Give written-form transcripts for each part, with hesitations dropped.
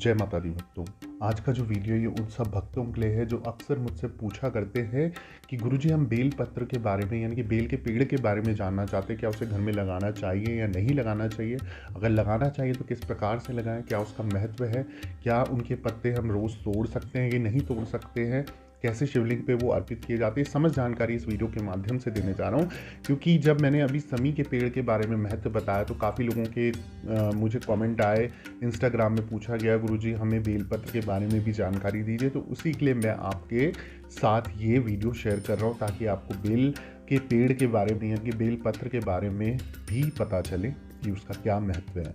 जय माता दी भक्तों। आज का जो वीडियो ये उन सब भक्तों के लिए है जो अक्सर मुझसे पूछा करते हैं कि गुरुजी हम बेल पत्र के बारे में यानी कि बेल के पेड़ के बारे में जानना चाहते हैं। क्या उसे घर में लगाना चाहिए या नहीं लगाना चाहिए? अगर लगाना चाहिए तो किस प्रकार से लगाएं? क्या उसका महत्व है? क्या उनके पत्ते हम रोज़ तोड़ सकते हैं या नहीं तोड़ सकते हैं? कैसे शिवलिंग पे वो अर्पित किए जाते हैं, समझ जानकारी इस वीडियो के माध्यम से देने जा रहा हूँ। क्योंकि जब मैंने अभी समी के पेड़ के बारे में महत्व बताया तो काफ़ी लोगों के मुझे कमेंट आए, इंस्टाग्राम में पूछा गया गुरुजी हमें बेलपत्र के बारे में भी जानकारी दीजिए। तो उसी के लिए मैं आपके साथ ये वीडियो शेयर कर रहा हूँ ताकि आपको बेल के पेड़ के बारे में यानी कि बेल पत्र के बारे में भी पता चले कि उसका क्या महत्व है।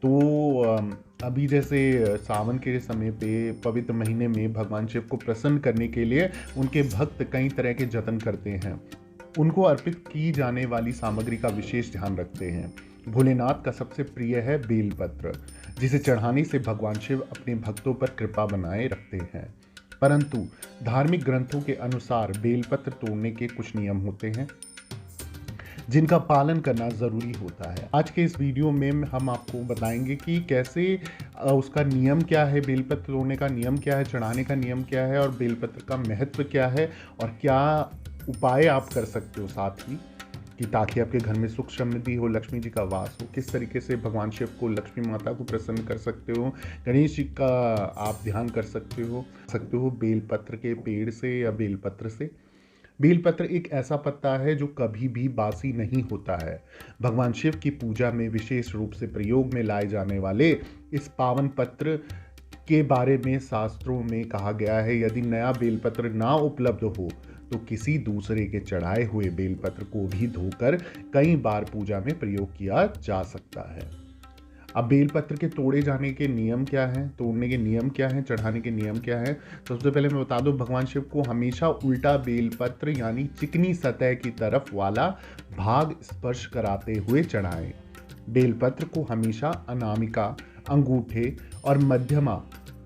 तो अभी जैसे सावन के समय पे पवित्र महीने में भगवान शिव को प्रसन्न करने के लिए उनके भक्त कई तरह के जतन करते हैं। उनको अर्पित की जाने वाली सामग्री का विशेष ध्यान रखते हैं। भोलेनाथ का सबसे प्रिय है बेलपत्र, जिसे चढ़ाने से भगवान शिव अपने भक्तों पर कृपा बनाए रखते हैं। परंतु धार्मिक ग्रंथों के अनुसार बेलपत्र तोड़ने के कुछ नियम होते हैं जिनका पालन करना ज़रूरी होता है। आज के इस वीडियो में हम आपको बताएंगे कि कैसे उसका नियम क्या है, बेलपत्र तोड़ने का नियम क्या है, चढ़ाने का नियम क्या है और बेलपत्र का महत्व क्या है और क्या उपाय आप कर सकते हो साथ ही कि ताकि आपके घर में सुख समृद्धि हो, लक्ष्मी जी का वास हो। किस तरीके से भगवान शिव को, लक्ष्मी माता को प्रसन्न कर सकते हो, गणेश जी का आप ध्यान कर सकते हो बेलपत्र के पेड़ से या बेलपत्र से। बेलपत्र एक ऐसा पत्ता है जो कभी भी बासी नहीं होता है। भगवान शिव की पूजा में विशेष रूप से प्रयोग में लाए जाने वाले इस पावन पत्र के बारे में शास्त्रों में कहा गया है, यदि नया बेलपत्र ना उपलब्ध हो तो किसी दूसरे के चढ़ाए हुए बेलपत्र को भी धोकर कई बार पूजा में प्रयोग किया जा सकता है। अब बेलपत्र के तोड़े जाने के नियम क्या हैं, तोड़ने के नियम क्या हैं, चढ़ाने के नियम क्या हैं? सबसे पहले मैं बता दूं, भगवान शिव को हमेशा उल्टा बेलपत्र यानी चिकनी सतह की तरफ वाला भाग स्पर्श कराते हुए चढ़ाएं। बेलपत्र को हमेशा अनामिका, अंगूठे और मध्यमा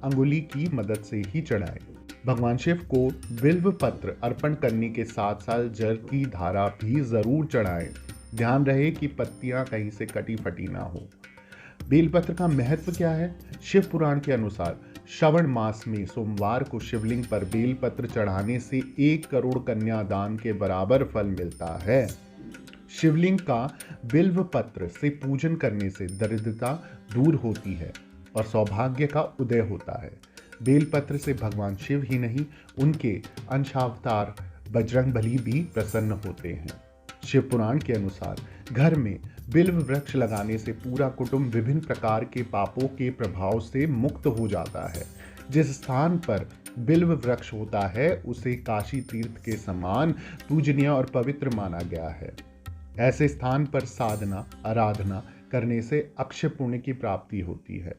अंगुली की मदद से ही चढ़ाएं। भगवान शिव को बिल्व पत्र अर्पण करने के साथ साथ जल की धारा भी जरूर चढ़ाएं। ध्यान रहे कि पत्तियां कहीं से कटी फटी ना हो। बेलपत्र का महत्व क्या है? शिव पुराण के अनुसार श्रवण मास में सोमवार को शिवलिंग पर बेलपत्र चढ़ाने से 1 करोड़ कन्यादान के बराबर फल मिलता है। शिवलिंग का बिल्व पत्र से पूजन करने से दरिद्रता दूर होती है और सौभाग्य का उदय होता है। बेलपत्र से भगवान शिव ही नहीं, उनके अंशावतार बजरंगबली भी प्रसन्न होते हैं। शिव पुराण के अनुसार घर में बिल्व वृक्ष लगाने से पूरा कुटुंब विभिन्न प्रकार के पापों के प्रभाव से मुक्त हो जाता है। जिस स्थान पर बिल्व वृक्ष होता है उसे काशी तीर्थ के समान पूजनीय और पवित्र माना गया है। ऐसे स्थान पर साधना आराधना करने से अक्षय पुण्य की प्राप्ति होती है।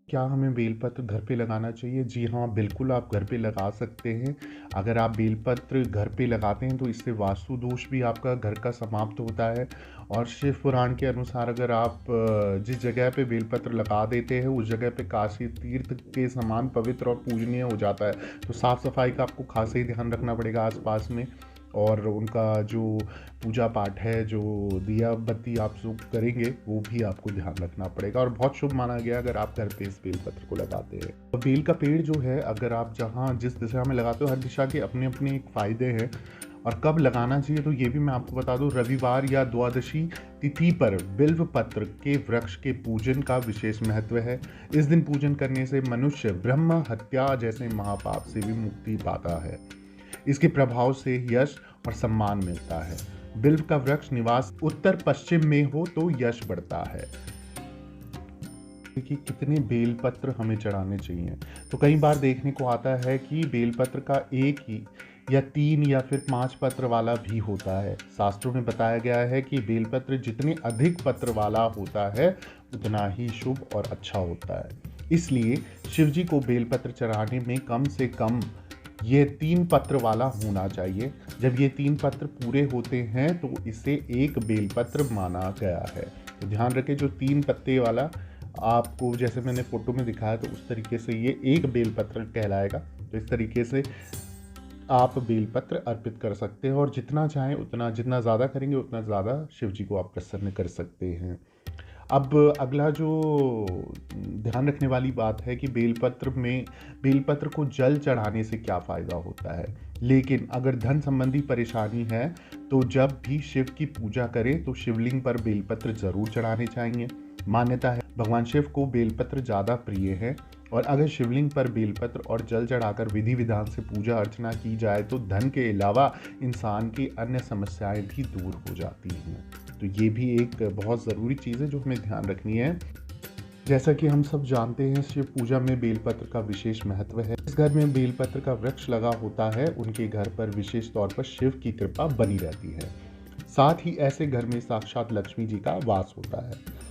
क्या हमें बेलपत्र घर पे लगाना चाहिए? जी हाँ, बिल्कुल आप घर पे लगा सकते हैं। अगर आप बेलपत्र घर पे लगाते हैं तो इससे वास्तु दोष भी आपका घर का समाप्त होता है। और शिव पुराण के अनुसार अगर आप जिस जगह पे बेलपत्र लगा देते हैं उस जगह पे काशी तीर्थ के समान पवित्र और पूजनीय हो जाता है। तो साफ़ सफाई का आपको खास ही ध्यान रखना पड़ेगा आसपास में। और उनका जो पूजा पाठ है, जो दिया बत्ती आप जो करेंगे वो भी आपको ध्यान रखना पड़ेगा। और बहुत शुभ माना गया अगर आप घर पे इस बेलपत्र को लगाते हैं। तो बेल का पेड़ जो है अगर आप जहाँ जिस दिशा में लगाते हो, हर दिशा के अपने अपने एक फ़ायदे हैं। और कब लगाना चाहिए तो ये भी मैं आपको बता दूं, रविवार या द्वादशी तिथि पर बिल्व पत्र के वृक्ष के पूजन का विशेष महत्व है। इस दिन पूजन करने से मनुष्य ब्रह्म हत्या जैसे महापाप से भी मुक्ति पाता है। इसके प्रभाव से यश और सम्मान मिलता है। बिल्व का वृक्ष निवास उत्तर पश्चिम में हो तो यश बढ़ता है। कि कितने बेलपत्र हमें चढ़ाने चाहिए, तो कई बार देखने को आता है कि बेलपत्र का एक ही या 3 या फिर 5 पत्र वाला भी होता है। शास्त्रों में बताया गया है कि बेलपत्र जितने अधिक पत्र वाला होता है उतना ही शुभ और अच्छा होता है। इसलिए शिवजी को बेलपत्र चढ़ाने में कम से कम ये 3 पत्र वाला होना चाहिए। जब ये 3 पत्र पूरे होते हैं तो इसे एक बेलपत्र माना गया है। तो ध्यान रखें, जो 3 पत्ते वाला आपको जैसे मैंने फोटो में दिखाया तो उस तरीके से ये एक बेलपत्र कहलाएगा। तो इस तरीके से आप बेलपत्र अर्पित कर सकते हैं और जितना चाहें उतना, जितना ज़्यादा करेंगे उतना ज़्यादा शिव जी को आप प्रसन्न कर सकते हैं। अब अगला जो ध्यान रखने वाली बात है कि बेलपत्र को जल चढ़ाने से क्या फ़ायदा होता है। लेकिन अगर धन संबंधी परेशानी है तो जब भी शिव की पूजा करें तो शिवलिंग पर बेलपत्र जरूर चढ़ाने चाहिए। मान्यता है भगवान शिव को बेलपत्र ज़्यादा प्रिय है और अगर शिवलिंग पर बेलपत्र और जल चढ़ाकर विधि विधान से पूजा अर्चना की जाए तो धन के अलावा इंसान की अन्य समस्याएं भी दूर हो जाती हैं। तो ये भी एक बहुत ज़रूरी चीज़ है जो हमें ध्यान रखनी है। जैसा कि हम सब जानते हैं शिव पूजा में बेलपत्र का विशेष महत्व है। इस घर में बेलपत्र का वृक्ष लगा होता है उनके घर पर विशेष तौर पर शिव की कृपा बनी रहती है। साथ ही ऐसे घर में साक्षात लक्ष्मी जी का वास होता है।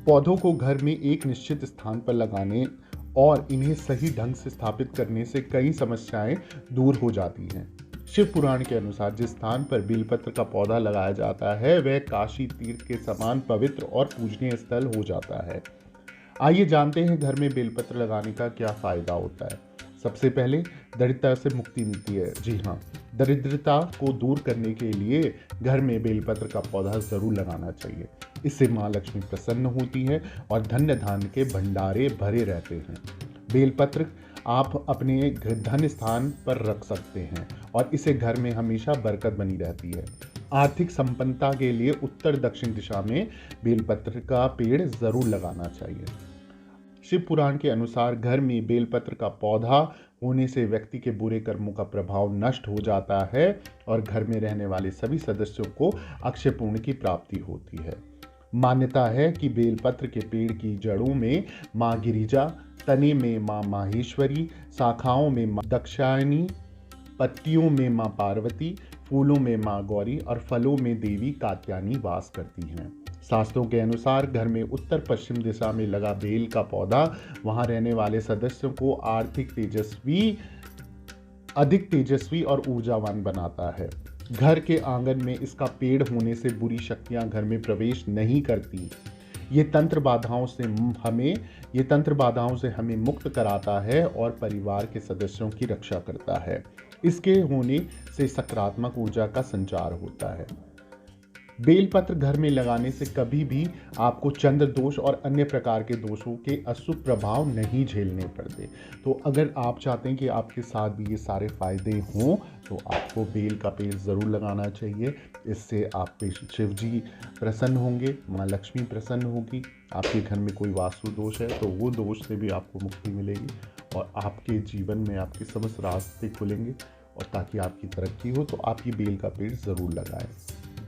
पौधों को घर में एक निश्चित स्थान पर लगाने और इन्हें सही ढंग से स्थापित करने से कई समस्याएं दूर हो जाती हैं। शिव पुराण के अनुसार जिस स्थान पर बेलपत्र का पौधा लगाया जाता है वह काशी तीर्थ के समान पवित्र और पूजनीय स्थल हो जाता है। आइए जानते हैं घर में बेलपत्र लगाने का क्या फायदा होता है। सबसे पहले दरिद्रता से मुक्ति मिलती है। जी हाँ, दरिद्रता को दूर करने के लिए घर में बेलपत्र का पौधा जरूर लगाना चाहिए। इससे माँ लक्ष्मी प्रसन्न होती है और धन्य धान्य के भंडारे भरे रहते हैं। बेलपत्र आप अपने धन स्थान पर रख सकते हैं और इसे घर में हमेशा बरकत बनी रहती है। आर्थिक संपन्नता के लिए उत्तर दक्षिण दिशा में बेलपत्र का पेड़ जरूर लगाना चाहिए। शिव पुराण के अनुसार घर में बेलपत्र का पौधा होने से व्यक्ति के बुरे कर्मों का प्रभाव नष्ट हो जाता है और घर में रहने वाले सभी सदस्यों को अक्षय पुण्य की प्राप्ति होती है। मान्यता है कि बेलपत्र के पेड़ की जड़ों में माँ गिरिजा, तने में माँ माहेश्वरी, शाखाओं में माँ दक्षायनी, पत्तियों में माँ पार्वती, फूलों में माँ गौरी और फलों में देवी कात्यायनी वास करती हैं। शास्त्रों के अनुसार घर में उत्तर पश्चिम दिशा में लगा बेल का पौधा वहां रहने वाले सदस्यों को अधिक तेजस्वी और ऊर्जावान बनाता है। घर के आंगन में इसका पेड़ होने से बुरी शक्तियां घर में प्रवेश नहीं करती। ये तंत्र बाधाओं से हमें मुक्त कराता है और परिवार के सदस्यों की रक्षा करता है। इसके होने से सकारात्मक ऊर्जा का संचार होता है। बेलपत्र घर में लगाने से कभी भी आपको चंद्र दोष और अन्य प्रकार के दोषों के अशुभ प्रभाव नहीं झेलने पड़ते। तो अगर आप चाहते हैं कि आपके साथ भी ये सारे फायदे हों तो आपको बेल का पेड़ ज़रूर लगाना चाहिए। इससे आप पे शिव जी प्रसन्न होंगे, माँ लक्ष्मी प्रसन्न होगी। आपके घर में कोई वास्तु दोष है तो वो दोष से भी आपको मुक्ति मिलेगी और आपके जीवन में आपके समस्त रास्ते खुलेंगे और ताकि आपकी तरक्की हो तो आप ये बेल का पेड़ ज़रूर लगाएं।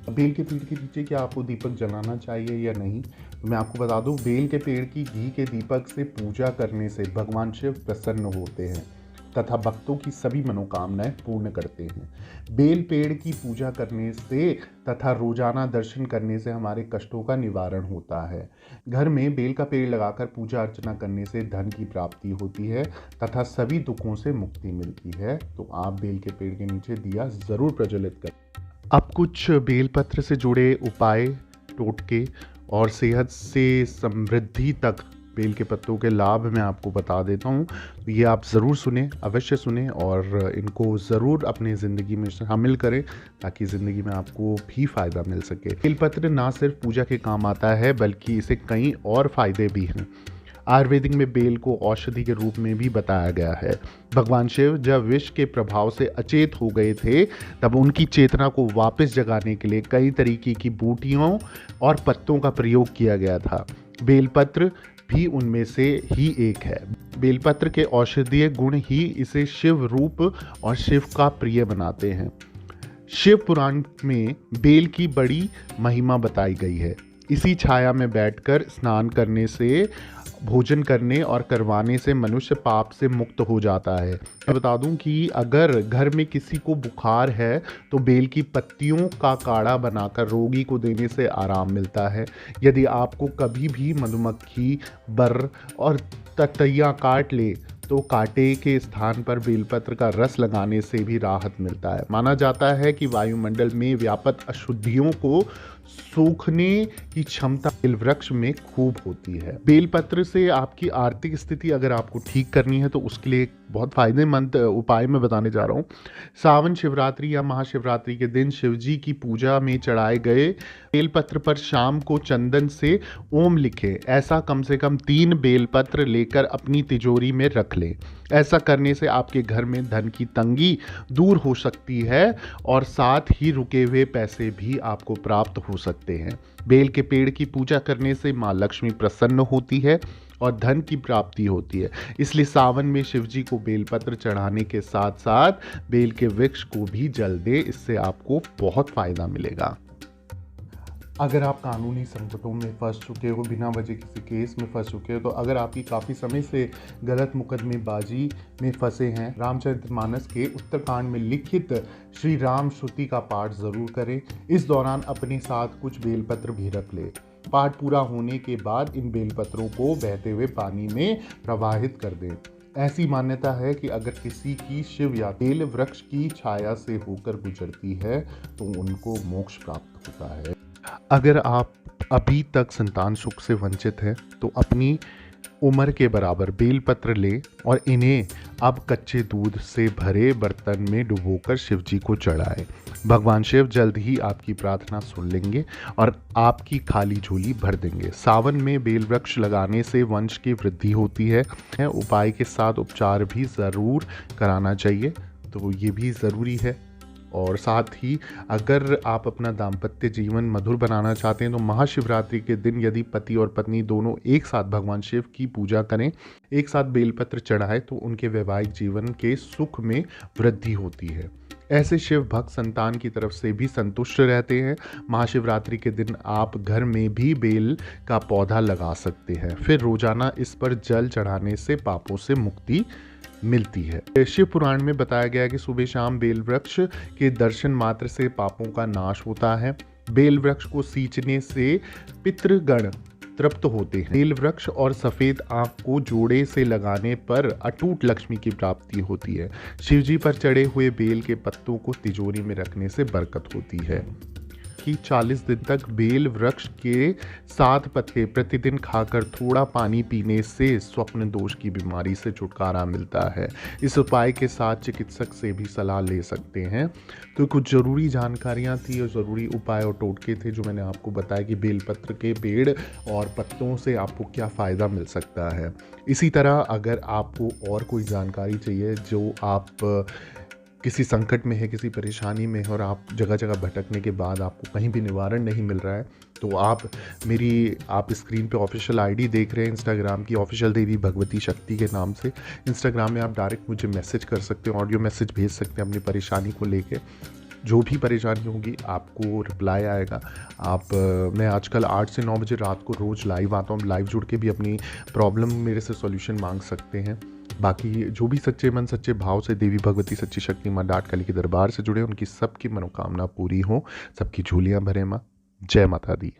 बेल के पेड़ के नीचे क्या आपको दीपक जलाना चाहिए या नहीं, तो मैं आपको बता दूं बेल के पेड़ की घी के दीपक से पूजा करने से भगवान शिव प्रसन्न होते हैं तथा भक्तों की सभी मनोकामनाएं पूर्ण करते हैं। बेल पेड़ की पूजा करने से तथा रोजाना दर्शन करने से हमारे कष्टों का निवारण होता है। घर में बेल का पेड़ लगाकर पूजा अर्चना करने से धन की प्राप्ति होती है तथा सभी दुखों से मुक्ति मिलती है। तो आप बेल के पेड़ के नीचे दिया जरूर प्रज्वलित करें। अब कुछ बेलपत्र से जुड़े उपाय, टोटके और सेहत से समृद्धि तक बेल के पत्तों के लाभ मैं आपको बता देता हूँ। तो ये आप ज़रूर सुने, अवश्य सुने और इनको ज़रूर अपनी ज़िंदगी में शामिल करें ताकि ज़िंदगी में आपको भी फ़ायदा मिल सके। बेलपत्र ना सिर्फ पूजा के काम आता है बल्कि इसे कई और फ़ायदे भी हैं। आयुर्वेदिक में बेल को औषधि के रूप में भी बताया गया है। भगवान शिव जब विष के प्रभाव से अचेत हो गए थे तब उनकी चेतना को वापस जगाने के लिए कई तरीके की बूटियों और पत्तों का प्रयोग किया गया था। बेलपत्र भी उनमें से ही एक है। बेलपत्र के औषधीय गुण ही इसे शिव रूप और शिव का प्रिय बनाते हैं। शिव पुराण में बेल की बड़ी महिमा बताई गई है। इसी छाया में बैठकर स्नान करने से, भोजन करने और करवाने से मनुष्य पाप से मुक्त हो जाता है। मैं बता दूं कि अगर घर में किसी को बुखार है तो बेल की पत्तियों का काढ़ा बनाकर रोगी को देने से आराम मिलता है। यदि आपको कभी भी मधुमक्खी, बर्र और ततैया काट ले तो कांटे के स्थान पर बेलपत्र का रस लगाने से भी राहत मिलता है। माना जाता है कि वायुमंडल में व्याप्त अशुद्धियों को सूखने की क्षमता बेल वृक्ष में खूब होती है। बेलपत्र से आपकी आर्थिक स्थिति अगर आपको ठीक करनी है तो उसके लिए एक बहुत फायदेमंद उपाय मैं बताने जा रहा हूँ। सावन शिवरात्रि या महाशिवरात्रि के दिन शिवजी की पूजा में चढ़ाए गए बेलपत्र पर शाम को चंदन से ओम लिखे, ऐसा कम से कम 3 बेलपत्र लेकर अपनी तिजोरी में रख लें। ऐसा करने से आपके घर में धन की तंगी दूर हो सकती है और साथ ही रुके हुए पैसे भी आपको प्राप्त हो सकते हैं। बेल के पेड़ की पूजा करने से माँ लक्ष्मी प्रसन्न होती है और धन की प्राप्ति होती है। इसलिए सावन में शिवजी को बेलपत्र चढ़ाने के साथ साथ बेल के वृक्ष को भी जल दे, इससे आपको बहुत फायदा मिलेगा। अगर आप कानूनी संकटों में फंस चुके हो, बिना वजह किसी केस में फंस चुके हो, तो अगर आपकी काफ़ी समय से गलत मुकदमेबाजी में फंसे हैं, रामचरितमानस के उत्तरकांड में लिखित श्री राम श्रुति का पाठ ज़रूर करें। इस दौरान अपने साथ कुछ बेलपत्र भी रख ले। पाठ पूरा होने के बाद इन बेलपत्रों को बहते हुए पानी में प्रवाहित कर दें। ऐसी मान्यता है कि अगर किसी की शिव या बेल वृक्ष की छाया से होकर गुजरती है तो उनको मोक्ष प्राप्त होता है। अगर आप अभी तक संतान सुख से वंचित हैं तो अपनी उम्र के बराबर बेलपत्र लें और इन्हें अब कच्चे दूध से भरे बर्तन में डुबोकर शिव जी को चढ़ाएं। भगवान शिव जल्द ही आपकी प्रार्थना सुन लेंगे और आपकी खाली झोली भर देंगे। सावन में बेल वृक्ष लगाने से वंश की वृद्धि होती है। उपाय के साथ उपचार भी ज़रूर कराना चाहिए, तो ये भी ज़रूरी है। और साथ ही अगर आप अपना दाम्पत्य जीवन मधुर बनाना चाहते हैं तो महाशिवरात्रि के दिन यदि पति और पत्नी दोनों एक साथ भगवान शिव की पूजा करें, एक साथ बेलपत्र चढ़ाएं, तो उनके वैवाहिक जीवन के सुख में वृद्धि होती है। ऐसे शिव भक्त संतान की तरफ से भी संतुष्ट रहते हैं। महाशिवरात्रि के दिन आप घर में भी बेल का पौधा लगा सकते हैं। फिर रोजाना इस पर जल चढ़ाने से पापों से मुक्ति मिलती है। शिव पुराण में बताया गया है कि सुबह शाम बेल वृक्ष के दर्शन मात्र से पापों का नाश होता है। बेल वृक्ष को सींचने से पितृगण तृप्त होते हैं। बेल वृक्ष और सफेद आंख को जोड़े से लगाने पर अटूट लक्ष्मी की प्राप्ति होती है। शिवजी पर चढ़े हुए बेल के पत्तों को तिजोरी में रखने से बरकत होती है। कि 40 दिन तक बेल वृक्ष के 7 पत्ते प्रतिदिन खाकर थोड़ा पानी पीने से स्वप्न दोष की बीमारी से छुटकारा मिलता है। इस उपाय के साथ चिकित्सक से भी सलाह ले सकते हैं। तो कुछ ज़रूरी जानकारियाँ थी और ज़रूरी उपाय और टोटके थे जो मैंने आपको बताया कि बेलपत्र के पेड़ और पत्तों से आपको क्या फ़ायदा मिल सकता है। इसी तरह अगर आपको और कोई जानकारी चाहिए, जो आप किसी संकट में है, किसी परेशानी में है और आप जगह जगह भटकने के बाद आपको कहीं भी निवारण नहीं मिल रहा है, तो आप स्क्रीन पे ऑफिशियल आईडी देख रहे हैं इंस्टाग्राम की, ऑफिशियल देवी भगवती शक्ति के नाम से। इंस्टाग्राम में आप डायरेक्ट मुझे मैसेज कर सकते हैं, ऑडियो मैसेज भेज सकते हैं अपनी परेशानी को लेके। जो भी परेशानी होगी आपको रिप्लाई आएगा। मैं आजकल 8 से 9 बजे रात को रोज़ लाइव आता हूँ। लाइव जुड़ के भी अपनी प्रॉब्लम मेरे से सॉल्यूशन मांग सकते हैं। बाकी जो भी सच्चे मन सच्चे भाव से देवी भगवती सच्ची शक्ति माँ डाटकाली के दरबार से जुड़े, उनकी सबकी मनोकामना पूरी हो, सबकी झोलियाँ भरे माँ। जय माता दी।